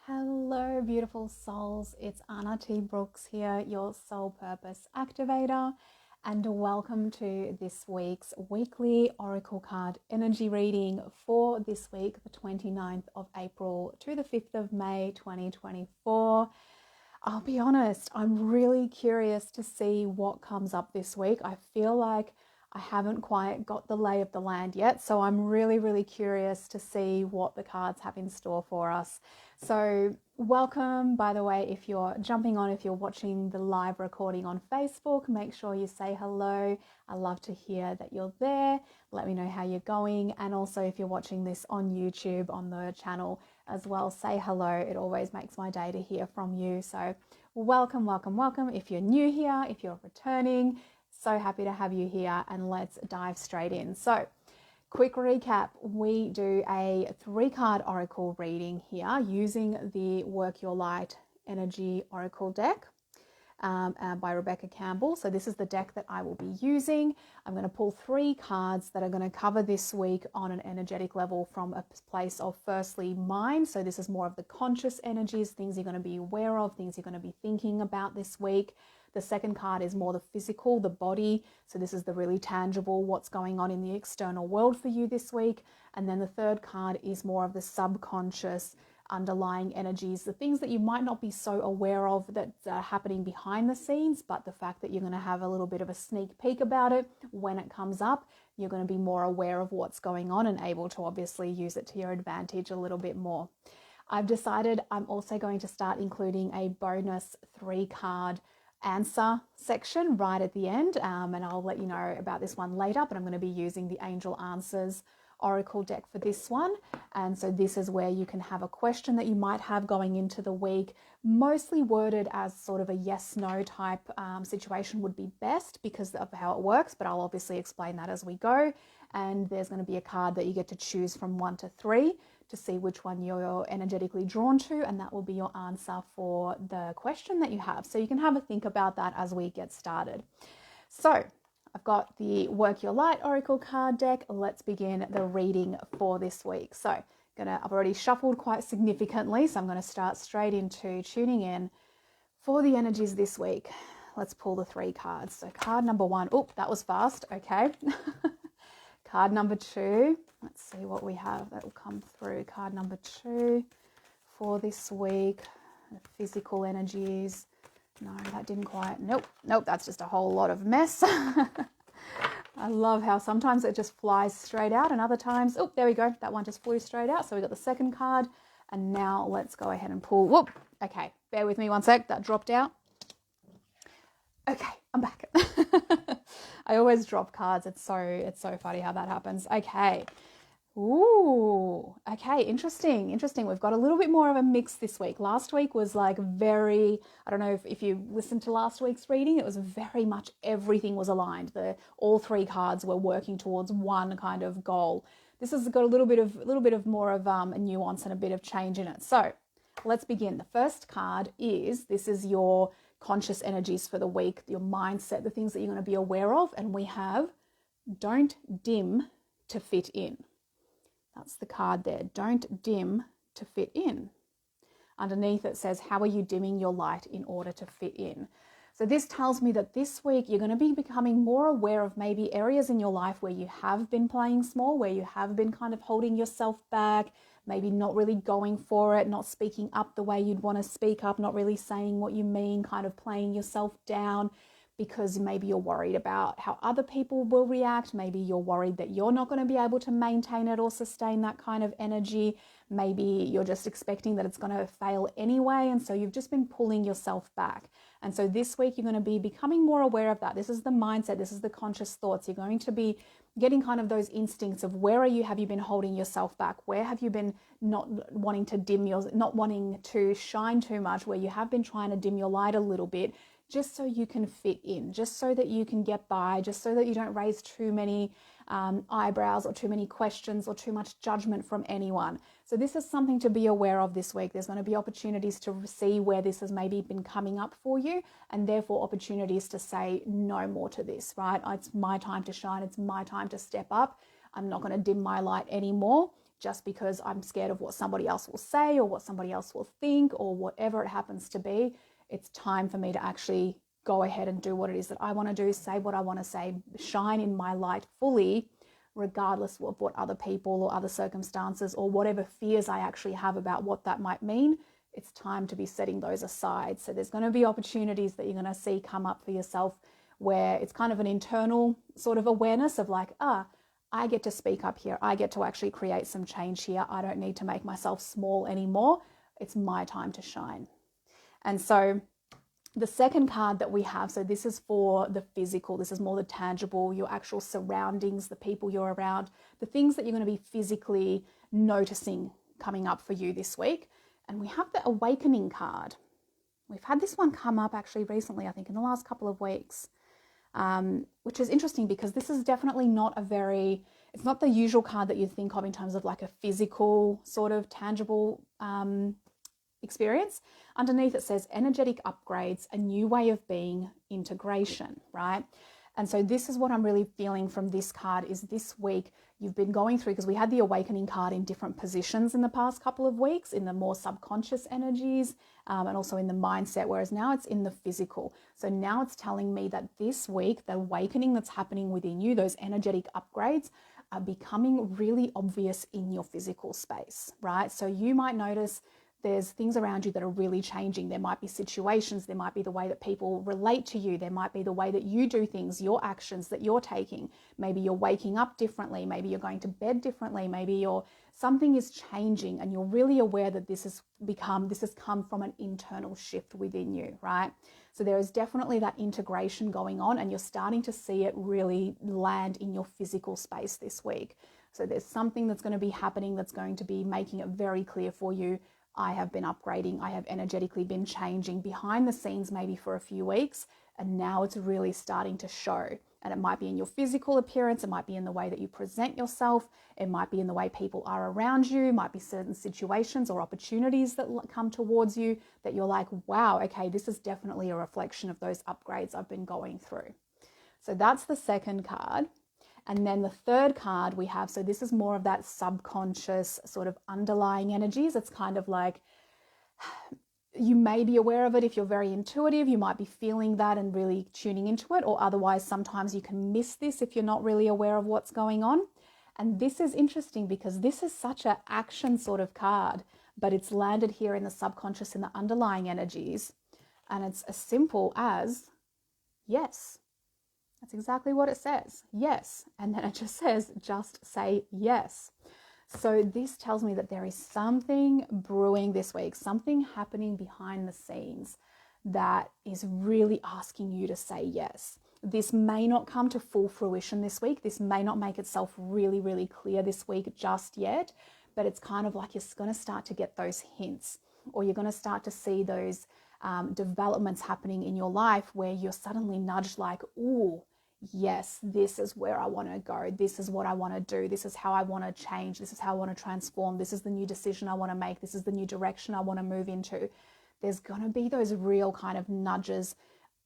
Hello, beautiful souls. It's Anna T. Brooks here, your soul purpose activator, and welcome to this week's weekly Oracle card energy reading for this week, the 29th of April to the 5th of May 2024. I'll be honest, I'm really curious to see what comes up this week. I feel like I haven't quite got the lay of the land yet, so I'm really curious to see what the cards have in store for us. So welcome, by the way, if you're jumping on, if you're watching the live recording on Facebook, make sure you say hello. I love to hear that you're there. Let me know how you're going. And also if you're watching this on YouTube, on the channel as well, say hello. It always makes my day to hear from you. So welcome. If you're new here, if you're returning, so happy to have you here, and let's dive straight in. So quick recap, we do a 3-card oracle reading here using the Work Your Light Energy Oracle deck by Rebecca Campbell. So this is the deck that I will be using. I'm going to pull 3 cards that are going to cover this week on an energetic level from a place of firstly mind. So this is more of the conscious energies, things you're going to be aware of, things you're going to be thinking about this week. The second card is more the physical, the body. So this is the really tangible, what's going on in the external world for you this week. And then the third card is more of the subconscious, underlying energies, the things that you might not be so aware of that are happening behind the scenes, but the fact that you're going to have a little bit of a sneak peek about it when it comes up, you're going to be more aware of what's going on and able to obviously use it to your advantage a little bit more. I've decided I'm also going to start including a bonus 3-card answer section right at the end, and I'll let you know about this one later, but I'm going to be using the Angel Answers Oracle deck for this one. And so this is where you can have a question that you might have going into the week, mostly worded as sort of a yes/no type situation would be best because of how it works, but I'll obviously explain that as we go. And there's going to be a card that you get to choose from 1 to 3 to see which one you're energetically drawn to, and that will be your answer for the question that you have. So you can have a think about that as we get started. So I've got the Work Your Light Oracle card deck. Let's begin the reading for this week. So I've already shuffled quite significantly, so I'm going to start straight into tuning in for the energies this week. Let's pull the 3 cards. So card number 1, oh, that was fast, okay. Card number 2, let's see what we have that will come through. Card number 2 for this week, the physical energies. No, that didn't quite, nope, that's just a whole lot of mess. I love how sometimes it just flies straight out and other times, oh, there we go, that one just flew straight out. So we got the second card, and now let's go ahead and pull, whoop, okay, bear with me one sec, that dropped out. Okay, I'm back. I always drop cards. It's so funny how that happens. Okay. Ooh, okay, interesting. We've got a little bit more of a mix this week. Last week was like very, I don't know if you listened to last week's reading, it was very much everything was aligned. All 3 cards were working towards one kind of goal. This has got a little bit of more of a nuance and a bit of change in it. So let's begin. The first card this is your conscious energies for the week, your mindset, the things that you're going to be aware of. And we have don't dim to fit in. That's the card there. Don't dim to fit in. Underneath it says, how are you dimming your light in order to fit in? So this tells me that this week you're going to be becoming more aware of maybe areas in your life where you have been playing small, where you have been kind of holding yourself back, maybe not really going for it, not speaking up the way you'd want to speak up, not really saying what you mean, kind of playing yourself down because maybe you're worried about how other people will react. Maybe you're worried that you're not going to be able to maintain it or sustain that kind of energy. Maybe you're just expecting that it's going to fail anyway, and so you've just been pulling yourself back. And so this week you're going to be becoming more aware of that. This is the mindset, this is the conscious thoughts. You're going to be getting kind of those instincts of where have you been holding yourself back? Where have you been not wanting to shine too much, where you have been trying to dim your light a little bit, just so you can fit in, just so that you can get by, just so that you don't raise too many eyebrows or too many questions or too much judgment from anyone. So this is something to be aware of this week. There's going to be opportunities to see where this has maybe been coming up for you, and therefore opportunities to say no more to this, right? It's my time to shine. It's my time to step up. I'm not going to dim my light anymore. just because I'm scared of what somebody else will say or what somebody else will think or whatever it happens to be. It's time for me to actually go ahead and do what it is that I want to do, say what I want to say, shine in my light fully, regardless of what other people or other circumstances or whatever fears I actually have about what that might mean. It's time to be setting those aside. So there's going to be opportunities that you're going to see come up for yourself where it's kind of an internal sort of awareness of like, I get to speak up here. I get to actually create some change here. I don't need to make myself small anymore. It's my time to shine. And so the second card that we have, so this is for the physical, this is more the tangible, your actual surroundings, the people you're around, the things that you're going to be physically noticing coming up for you this week. And we have the awakening card. We've had this one come up actually recently, I think in the last couple of weeks, which is interesting because this is definitely not it's not the usual card that you think of in terms of like a physical sort of tangible experience. Underneath it says energetic upgrades, a new way of being, integration, right? And so this is what I'm really feeling from this card is this week you've been going through, because we had the awakening card in different positions in the past couple of weeks, in the more subconscious energies and also in the mindset, whereas now it's in the physical. So now it's telling me that this week, the awakening that's happening within you, those energetic upgrades are becoming really obvious in your physical space, right? So you might notice there's things around you that are really changing. There might be situations, there might be the way that people relate to you, there might be the way that you do things, your actions that you're taking. Maybe you're waking up differently, maybe you're going to bed differently, maybe something is changing and you're really aware that this has come from an internal shift within you, right? So there is definitely that integration going on and you're starting to see it really land in your physical space this week. So there's something that's going to be happening that's going to be making it very clear for you. I have been upgrading, I have energetically been changing behind the scenes maybe for a few weeks, and now it's really starting to show. And it might be in your physical appearance, it might be in the way that you present yourself, it might be in the way people are around you, it might be certain situations or opportunities that come towards you that you're like, wow, okay, this is definitely a reflection of those upgrades I've been going through. So that's the second card. And then the third card we have, so this is more of that subconscious sort of underlying energies. It's kind of like you may be aware of it if you're very intuitive, you might be feeling that and really tuning into it, or otherwise sometimes you can miss this if you're not really aware of what's going on. And this is interesting because this is such an action sort of card, but it's landed here in the subconscious in the underlying energies. And it's as simple as yes. That's exactly what it says. Yes. And then it just says, just say yes. So this tells me that there is something brewing this week, something happening behind the scenes that is really asking you to say yes. This may not come to full fruition this week. This may not make itself really, really clear this week just yet, but it's kind of like you're going to start to get those hints, or you're going to start to see those developments happening in your life where you're suddenly nudged like, ooh, yes, this is where I want to go. This is what I want to do. This is how I want to change. This is how I want to transform. This is the new decision I want to make. This is the new direction I want to move into. There's going to be those real kind of nudges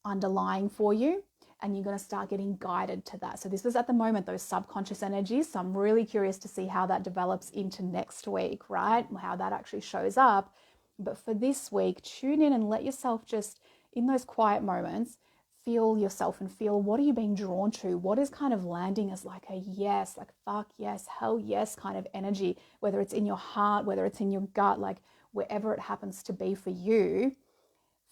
underlying for you, and you're going to start getting guided to that. So this is at the moment those subconscious energies. So I'm really curious to see how that develops into next week, right? How that actually shows up. But for this week, tune in and let yourself just, in those quiet moments, feel yourself and feel what are you being drawn to? What is kind of landing as like a yes, like fuck yes, hell yes kind of energy, whether it's in your heart, whether it's in your gut, like wherever it happens to be for you,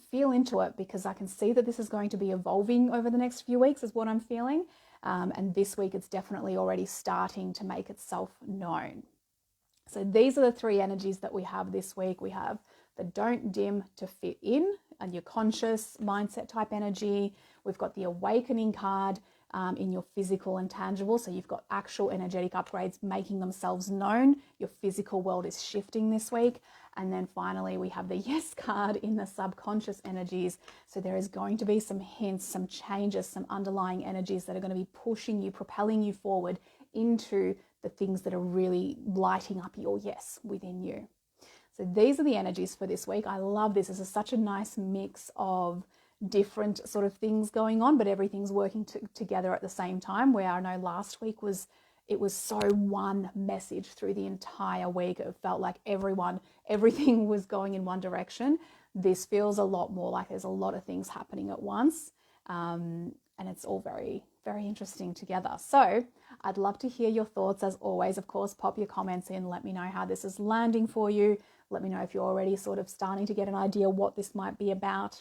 feel into it, because I can see that this is going to be evolving over the next few weeks is what I'm feeling. And this week it's definitely already starting to make itself known. So these are the three energies that we have this week. We have the don't dim to fit in and your conscious mindset type energy. We've got the awakening card in your physical and tangible. So you've got actual energetic upgrades making themselves known. Your physical world is shifting this week. And then finally, we have the yes card in the subconscious energies. So there is going to be some hints, some changes, some underlying energies that are going to be pushing you, propelling you forward into the things that are really lighting up your yes within you. So these are the energies for this week. I love this. This is such a nice mix of different sort of things going on, but everything's working together at the same time, where I know last week was it was so one message through the entire week. It felt like everything was going in one direction. This feels a lot more like there's a lot of things happening at once. And it's all very, very interesting together. So I'd love to hear your thoughts. As always, of course, pop your comments in. Let me know how this is landing for you. Let me know if you're already sort of starting to get an idea what this might be about.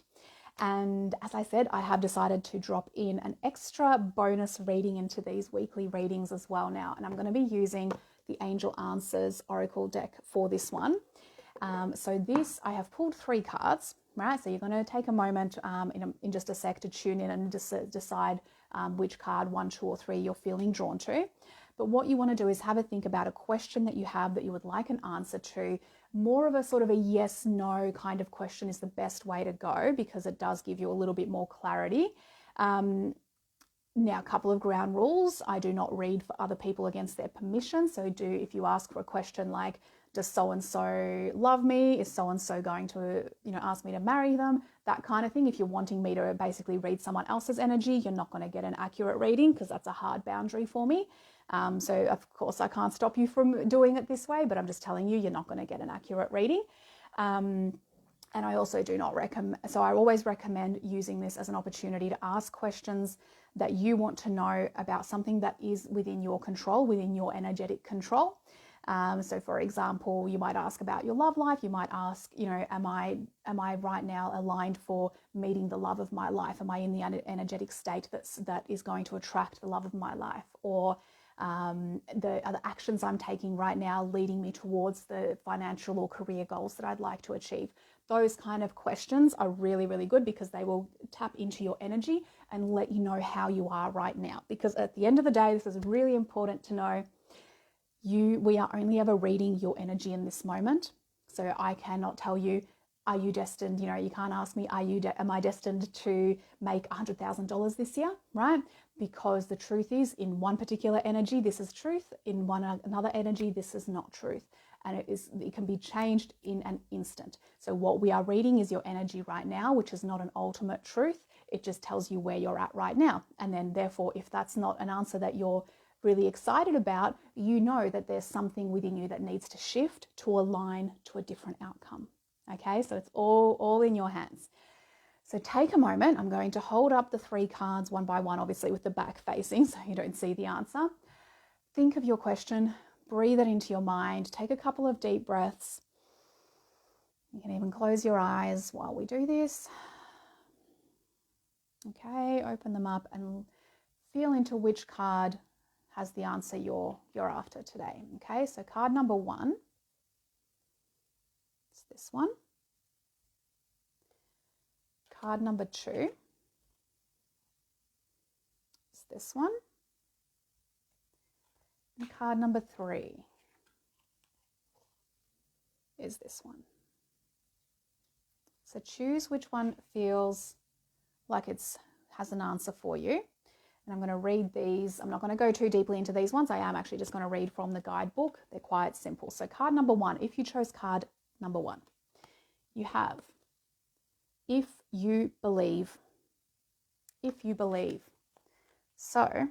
And as I said, I have decided to drop in an extra bonus reading into these weekly readings as well now. And I'm going to be using the Angel Answers Oracle deck for this one. So this, I have pulled 3 cards, right? So you're going to take a moment in just a sec to tune in and decide which card, 1, 2, or 3 you're feeling drawn to. But what you want to do is have a think about a question that you have that you would like an answer to. More of a sort of a yes, no kind of question is the best way to go, because it does give you a little bit more clarity. Now, a couple of ground rules. I do not read for other people against their permission. So if you ask for a question like, does so-and-so love me? Is so-and-so going to, ask me to marry them? That kind of thing. If you're wanting me to basically read someone else's energy, you're not going to get an accurate reading, because that's a hard boundary for me. So of course I can't stop you from doing it this way, but I'm just telling you, you're not going to get an accurate reading. And I also do not recommend, so I always recommend using this as an opportunity to ask questions that you want to know about something that is within your control, within your energetic control. So for example, you might ask about your love life. You might ask, am I right now aligned for meeting the love of my life? Am I in the energetic state that is going to attract the love of my life? Or are the actions I'm taking right now leading me towards the financial or career goals that I'd like to achieve? Those kind of questions are really, really good, because they will tap into your energy and let you know how you are right now. Because at the end of the day, this is really important to know. We are only ever reading your energy in this moment. So I cannot tell you, are you destined, you can't ask me, am I destined to make $100,000 this year, right? Because the truth is, in one particular energy, this is truth. In another energy, this is not truth. And it can be changed in an instant. So what we are reading is your energy right now, which is not an ultimate truth. It just tells you where you're at right now. And then therefore, if that's not an answer that you're really excited about, you know that there's something within you that needs to shift to align to a different outcome. Okay, so it's all in your hands. So take a moment. I'm going to hold up the 3 cards one by one, obviously with the back facing so you don't see the answer. Think of your question, breathe it into your mind, take a couple of deep breaths. You can even close your eyes while we do this. Okay, open them up and feel into which card has the answer you're after today. Okay, so card number 1, it's this one. Card number 2 is this one. And card number 3 is this one. So choose which one feels like has an answer for you. And I'm going to read these. I'm not going to go too deeply into these ones. I am actually just going to read from the guidebook. They're quite simple. So card number 1, if you chose card number 1, you have, if you believe. If you believe. So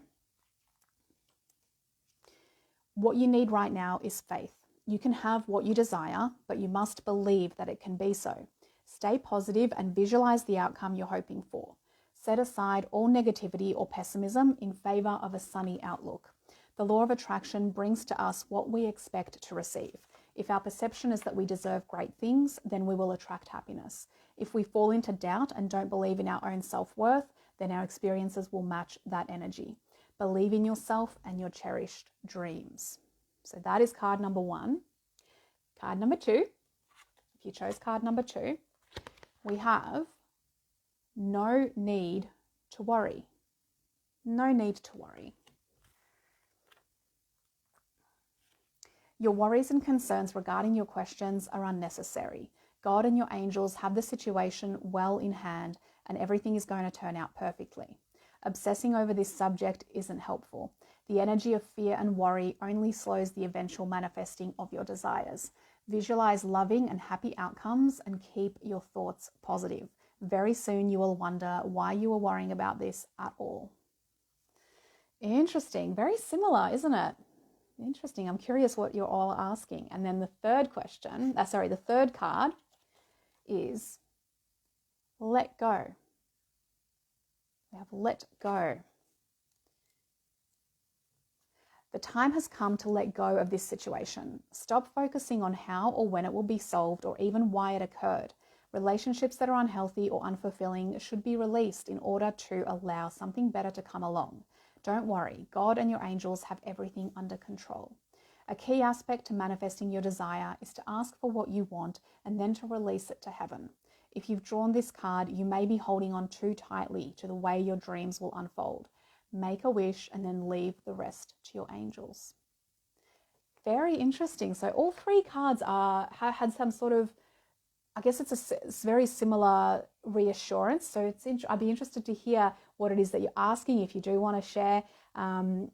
what you need right now is faith. You can have what you desire, but you must believe that it can be so. Stay positive and visualize the outcome you're hoping for. Set aside all negativity or pessimism in favor of a sunny outlook. The law of attraction brings to us what we expect to receive. If our perception is that we deserve great things, then we will attract happiness. If we fall into doubt and don't believe in our own self-worth, then our experiences will match that energy. Believe in yourself and your cherished dreams. So that is card number 1. Card number 2, if you chose card number 2, we have no need to worry. No need to worry. Your worries and concerns regarding your questions are unnecessary. God and your angels have the situation well in hand, and everything is going to turn out perfectly. Obsessing over this subject isn't helpful. The energy of fear and worry only slows the eventual manifesting of your desires. Visualize loving and happy outcomes and keep your thoughts positive. Very soon you will wonder why you were worrying about this at all. Interesting. Very similar, isn't it? Interesting. I'm curious what you're all asking. And then the third question, the third card is let go. We have let go. The time has come to let go of this situation. Stop focusing on how or when it will be solved or even why it occurred. Relationships that are unhealthy or unfulfilling should be released in order to allow something better to come along. Don't worry, God and your angels have everything under control. A key aspect to manifesting your desire is to ask for what you want and then to release it to heaven. If you've drawn this card, you may be holding on too tightly to the way your dreams will unfold. Make a wish and then leave the rest to your angels. Very interesting. So all three cards had some sort of, I guess it's very similar reassurance. So I'd be interested to hear what it is that you're asking if you do want to share,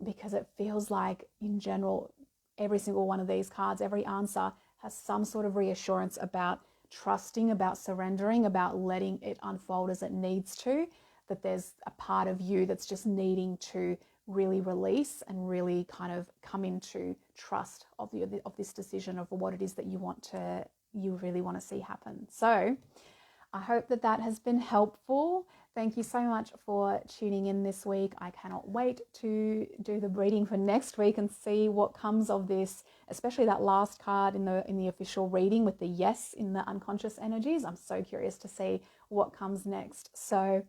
because it feels like in general, every single one of these cards, every answer has some sort of reassurance about trusting, about surrendering, about letting it unfold as it needs to, that there's a part of you that's just needing to really release and really kind of come into trust of this decision of what it is that you really want to see happen. So I hope that has been helpful. Thank you so much for tuning in this week. I cannot wait to do the reading for next week and see what comes of this, especially that last card in the official reading with the yes in the unconscious energies. I'm so curious to see what comes next. So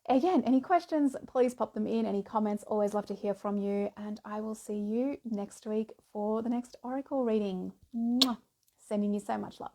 again, any questions, please pop them in. Any comments, always love to hear from you. And I will see you next week for the next Oracle reading. Mwah. Sending you so much love.